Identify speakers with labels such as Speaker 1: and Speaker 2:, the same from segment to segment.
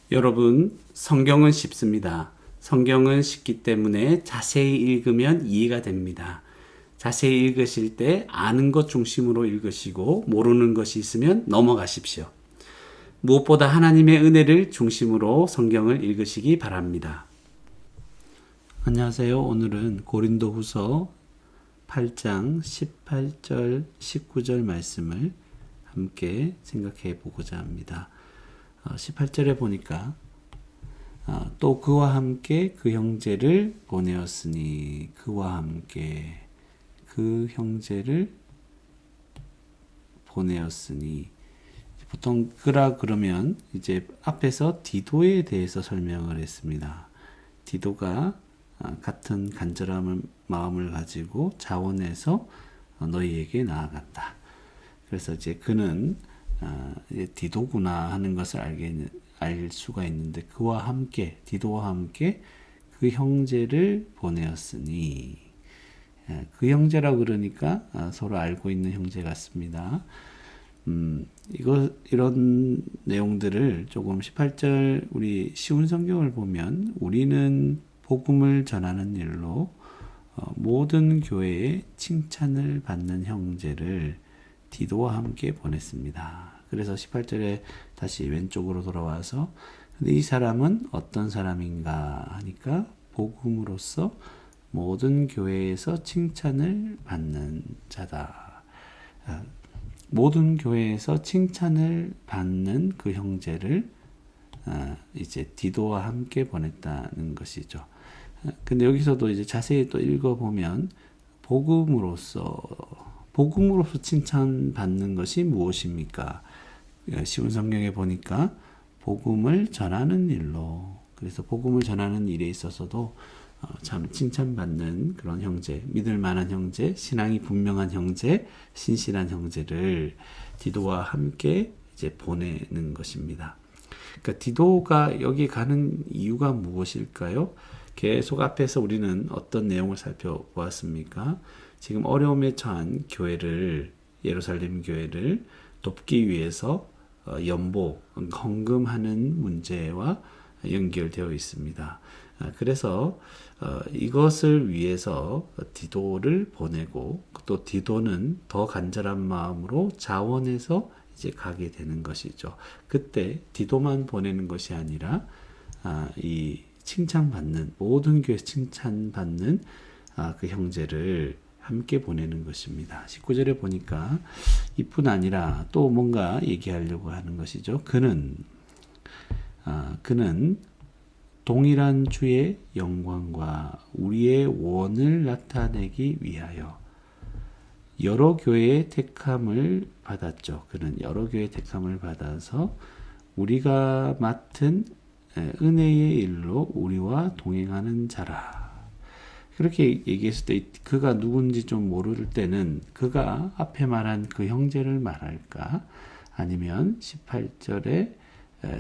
Speaker 1: 여러분, 성경은 쉽습니다. 성경은 쉽기 때문에 자세히 읽으면 이해가 됩니다. 자세히 읽으실 때 아는 것 중심으로 읽으시고 모르는 것이 있으면 넘어가십시오. 무엇보다 하나님의 은혜를 중심으로 성경을 읽으시기 바랍니다. 안녕하세요. 오늘은 고린도후서 8장 18절, 19절 말씀을 함께 생각해 보고자 합니다. 18절에 보니까 또 그와 함께 그 형제를 보내었으니 그와 함께 그 형제를 보내었으니 보통 그라 그러면 이제 앞에서 디도에 대해서 설명을 했습니다. 디도가 같은 간절한 마음을 가지고 자원해서 너희에게 나아갔다. 그래서 이제 그는 디도구나 하는 것을 알 수가 있는데 그와 함께 디도와 함께 그 형제를 보내었으니 그 형제라고 그러니까 서로 알고 있는 형제 같습니다. 이런 내용들을 조금 18절 우리 쉬운 성경을 보면 우리는 복음을 전하는 일로 모든 교회에 칭찬을 받는 형제를 디도와 함께 보냈습니다. 그래서 18절에 다시 왼쪽으로 돌아와서 근데 이 사람은 어떤 사람인가 하니까 복음으로써 모든 교회에서 칭찬을 받는 자다. 모든 교회에서 칭찬을 받는 그 형제를 이제 디도와 함께 보냈다는 것이죠. 근데 여기서도 이제 자세히 또 읽어보면 복음으로써 칭찬받는 것이 무엇입니까? 쉬운 성경에 보니까 복음을 전하는 일로 그래서 복음을 전하는 일에 있어서도 참 칭찬받는 그런 형제, 믿을 만한 형제, 신앙이 분명한 형제, 신실한 형제를 디도와 함께 이제 보내는 것입니다. 그러니까 디도가 여기 가는 이유가 무엇일까요? 계속 앞에서 우리는 어떤 내용을 살펴보았습니까? 지금 어려움에 처한 교회를 예루살렘 교회를 돕기 위해서 연보, 헌금하는 문제와 연결되어 있습니다. 그래서 이것을 위해서 디도를 보내고 또 디도는 더 간절한 마음으로 자원해서 이제 가게 되는 것이죠. 그때 디도만 보내는 것이 아니라 이 칭찬받는 모든 교회 칭찬받는 그 형제를 함께 보내는 것입니다. 19절에 보니까 이뿐 아니라 또 뭔가 얘기하려고 하는 것이죠. 그는 동일한 주의 영광과 우리의 원을 나타내기 위하여 여러 교회의 택함을 받았죠. 그는 여러 교회의 택함을 받아서 우리가 맡은 은혜의 일로 우리와 동행하는 자라. 그렇게 얘기했을 때 그가 누군지 좀 모를 때는 그가 앞에 말한 그 형제를 말할까 아니면 18절에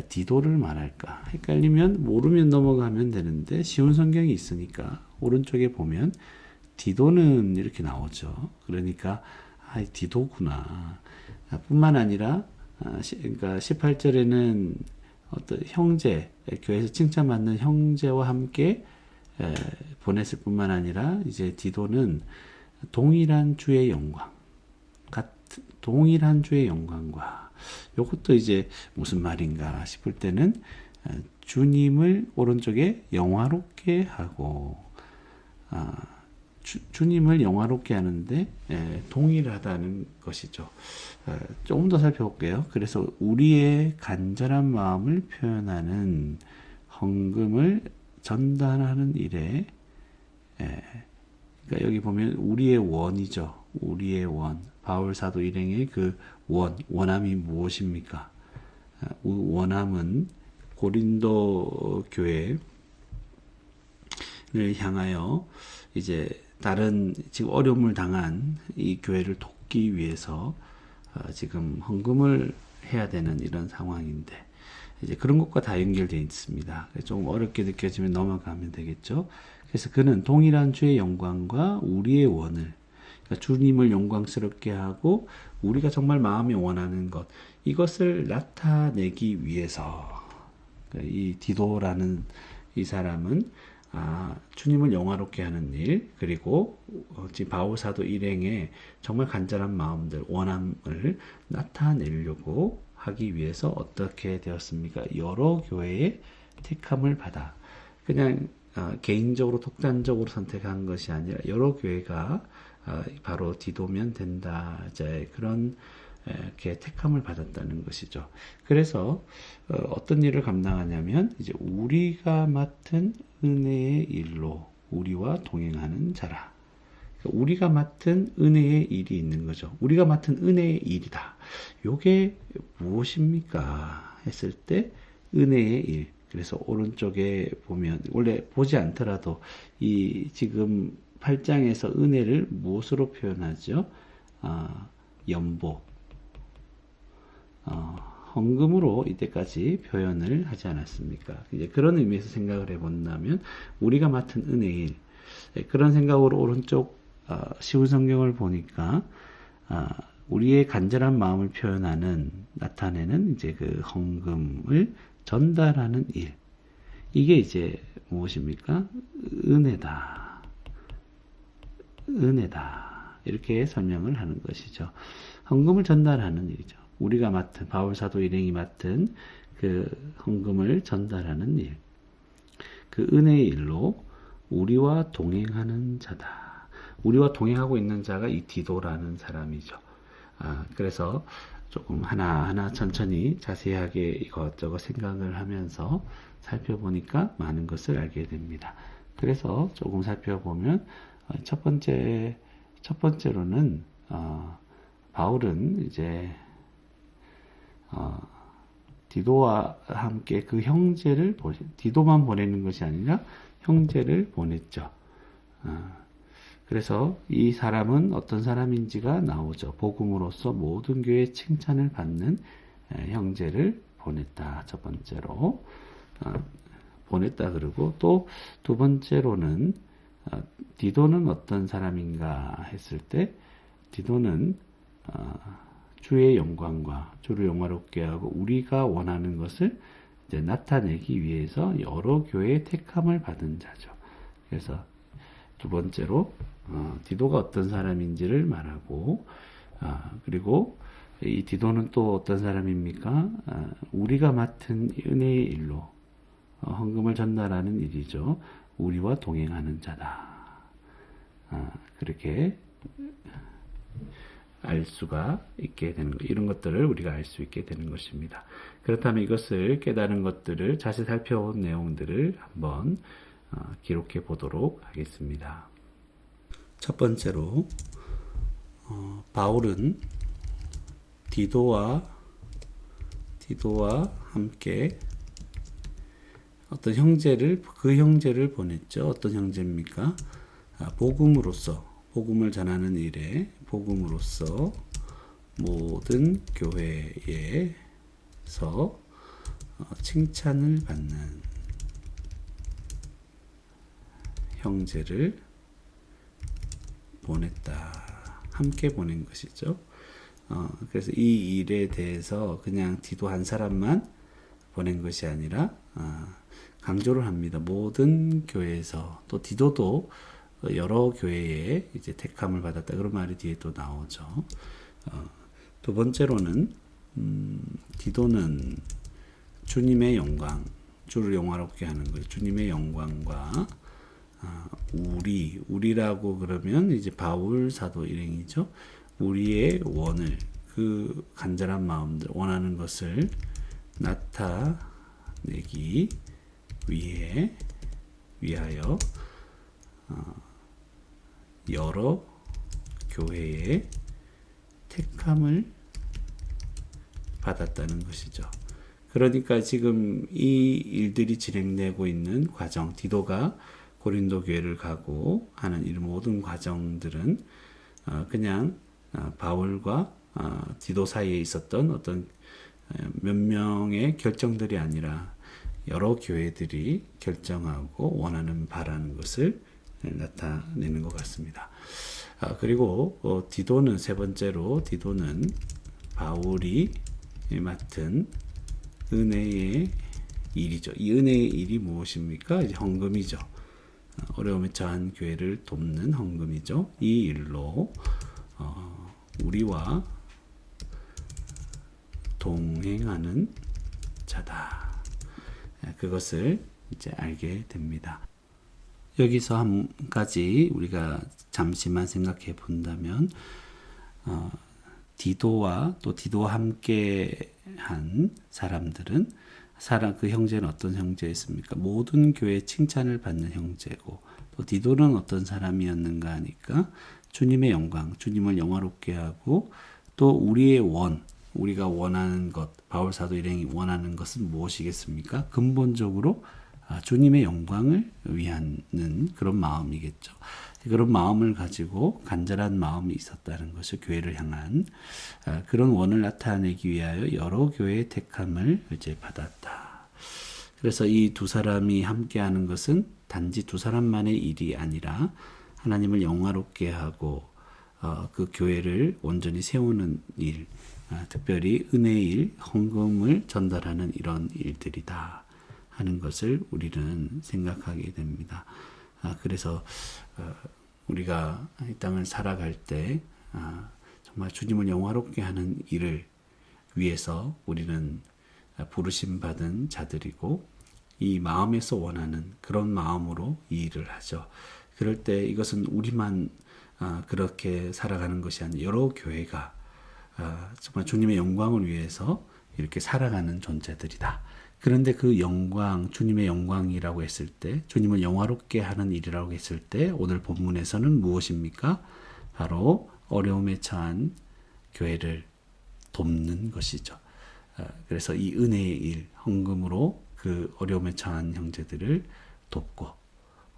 Speaker 1: 디도를 말할까 헷갈리면 모르면 넘어가면 되는데 쉬운 성경이 있으니까 오른쪽에 보면 디도는 이렇게 나오죠. 그러니까 디도구나. 뿐만 아니라 그러니까 18절에는 어떤 형제 교회에서 칭찬받는 형제와 함께 보냈을 뿐만 아니라 이제 디도는 동일한 주의 영광과 이것도 이제 무슨 말인가 싶을 때는 주님을 오른쪽에 영화롭게 하고 주님을 영화롭게 하는데 동일하다는 것이죠. 조금 더 살펴볼게요. 그래서 우리의 간절한 마음을 표현하는 헌금을 전달하는 일에 그러니까 여기 보면 우리의 원이죠. 우리의 원. 바울 사도 일행의 그 원함이 무엇입니까? 원함은 고린도 교회를 향하여 이제 다른 지금 어려움을 당한 이 교회를 돕기 위해서 지금 헌금을 해야 되는 이런 상황인데 이제 그런 것과 다 연결되어 있습니다. 좀 어렵게 느껴지면 넘어가면 되겠죠. 그래서 그는 동일한 주의 영광과 우리의 원을 그러니까 주님을 영광스럽게 하고 우리가 정말 마음에 원하는 것 이것을 나타내기 위해서 이 디도라는 이 사람은 주님을 영화롭게 하는 일, 그리고 지금 바울 사도 일행의 정말 간절한 마음들, 원함을 나타내려고 하기 위해서 어떻게 되었습니까? 여러 교회의 택함을 받아 그냥 개인적으로 독단적으로 선택한 것이 아니라 여러 교회가 바로 디도면 된다. 이제 그런 이렇게 택함을 받았다는 것이죠. 그래서 어떤 일을 감당하냐면 이제 우리가 맡은 은혜의 일로 우리와 동행하는 자라. 그러니까 우리가 맡은 은혜의 일이 있는 거죠. 우리가 맡은 은혜의 일이다. 요게 무엇입니까? 했을 때 은혜의 일. 그래서 오른쪽에 보면 원래 보지 않더라도 이 지금 8장에서 은혜를 무엇으로 표현하죠? 연보, 헌금으로 이때까지 표현을 하지 않았습니까? 이제 그런 의미에서 생각을 해본다면 우리가 맡은 은혜일, 그런 생각으로 오른쪽 쉬운 성경을 보니까 우리의 간절한 마음을 표현하는 나타내는 이제 그 헌금을 전달하는 일, 이게 이제 무엇입니까? 은혜다. 은혜다. 이렇게 설명을 하는 것이죠. 헌금을 전달하는 일이죠. 우리가 맡은, 바울 사도 일행이 맡은 그 헌금을 전달하는 일. 그 은혜의 일로 우리와 동행하는 자다. 우리와 동행하고 있는 자가 이 디도라는 사람이죠. 그래서 조금 하나하나 천천히 자세하게 이것저것 생각을 하면서 살펴보니까 많은 것을 알게 됩니다. 그래서 조금 살펴보면 첫 번째로는 바울은 이제 디도와 함께 그 형제를 디도만 보내는 것이 아니라 형제를 보냈죠. 그래서 이 사람은 어떤 사람인지가 나오죠. 복음으로써 모든 교회의 칭찬을 받는 형제를 보냈다. 첫 번째로 보냈다. 그러고 또 두 번째로는 디도는 어떤 사람인가 했을 때 디도는 주의 영광과 주를 영화롭게 하고 우리가 원하는 것을 이제 나타내기 위해서 여러 교회의 택함을 받은 자죠. 그래서 두 번째로 디도가 어떤 사람인지를 말하고 그리고 이 디도는 또 어떤 사람입니까? 우리가 맡은 은혜의 일로 헌금을 전달하는 일이죠. 우리와 동행하는 자다. 그렇게 알 수가 있게 되는 것, 이런 것들을 우리가 알 수 있게 되는 것입니다. 그렇다면 이것을 깨달은 것들을 자세히 살펴본 내용들을 한번 기록해 보도록 하겠습니다. 첫 번째로 바울은 디도와 함께 어떤 형제를 보냈죠. 어떤 형제입니까? 복음을 전하는 일에 복음으로써 모든 교회에서 칭찬을 받는 형제를 보냈다. 함께 보낸 것이죠. 그래서 이 일에 대해서 그냥 디도 한 사람만 보낸 것이 아니라 강조를 합니다. 모든 교회에서, 또 디도도 여러 교회에 이제 택함을 받았다. 그런 말이 뒤에 또 나오죠. 두 번째로는 디도는 주님의 영광, 주를 영화롭게 하는 거예요. 주님의 영광과 우리라고 그러면 이제 바울 사도 일행이죠. 우리의 원을, 그 간절한 마음들, 원하는 것을 나타내기 위하여 여러 교회의 택함을 받았다는 것이죠. 그러니까 지금 이 일들이 진행되고 있는 과정, 디도가 고린도 교회를 가고 하는 이 모든 과정들은 그냥 바울과 디도 사이에 있었던 어떤 몇 명의 결정들이 아니라 여러 교회들이 결정하고 원하는 바라는 것을 나타내는 것 같습니다. 그리고 디도는, 세 번째로 디도는 바울이 맡은 은혜의 일이죠. 이 은혜의 일이 무엇입니까? 이제 헌금이죠. 어려움에 처한 교회를 돕는 헌금이죠. 이 일로 우리와 동행하는 자다. 그것을 이제 알게 됩니다. 여기서 한 가지 우리가 잠시만 생각해 본다면 디도와 또 디도와 함께 한 사람들은 그 형제는 어떤 형제였습니까? 모든 교회 칭찬을 받는 형제고, 또 디도는 어떤 사람이었는가 하니까 주님의 영광, 주님을 영화롭게 하고, 또 우리의 우리가 원하는 것, 바울 사도 일행이 원하는 것은 무엇이겠습니까? 근본적으로 주님의 영광을 위하는 그런 마음이겠죠. 그런 마음을 가지고 간절한 마음이 있었다는 것을 교회를 향한 그런 원을 나타내기 위하여 여러 교회의 택함을 이제 받았다. 그래서 이 두 사람이 함께하는 것은 단지 두 사람만의 일이 아니라 하나님을 영화롭게 하고 그 교회를 온전히 세우는 일, 특별히 은혜의 일, 헌금을 전달하는 이런 일들이다 하는 것을 우리는 생각하게 됩니다. 그래서 우리가 이 땅을 살아갈 때 정말 주님을 영화롭게 하는 일을 위해서 우리는 부르심 받은 자들이고, 이 마음에서 원하는 그런 마음으로 이 일을 하죠. 그럴 때 이것은 우리만 그렇게 살아가는 것이 아니라 여러 교회가 정말 주님의 영광을 위해서 이렇게 살아가는 존재들이다. 그런데 그 영광, 주님의 영광이라고 했을 때, 주님을 영화롭게 하는 일이라고 했을 때, 오늘 본문에서는 무엇입니까? 바로 어려움에 처한 교회를 돕는 것이죠. 그래서 이 은혜의 일, 헌금으로 그 어려움에 처한 형제들을 돕고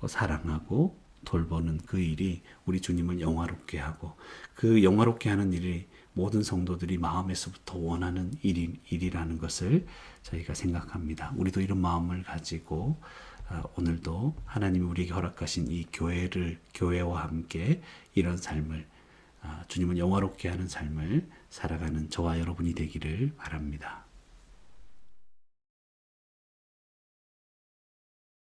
Speaker 1: 사랑하고 돌보는 그 일이 우리 주님을 영화롭게 하고, 그 영화롭게 하는 일이 모든 성도들이 마음에서부터 원하는 일이라는 것을 저희가 생각합니다. 우리도 이런 마음을 가지고 오늘도 하나님이 우리에게 허락하신 이 교회와 함께 이런 삶을, 주님을 영화롭게 하는 삶을 살아가는 저와 여러분이 되기를 바랍니다.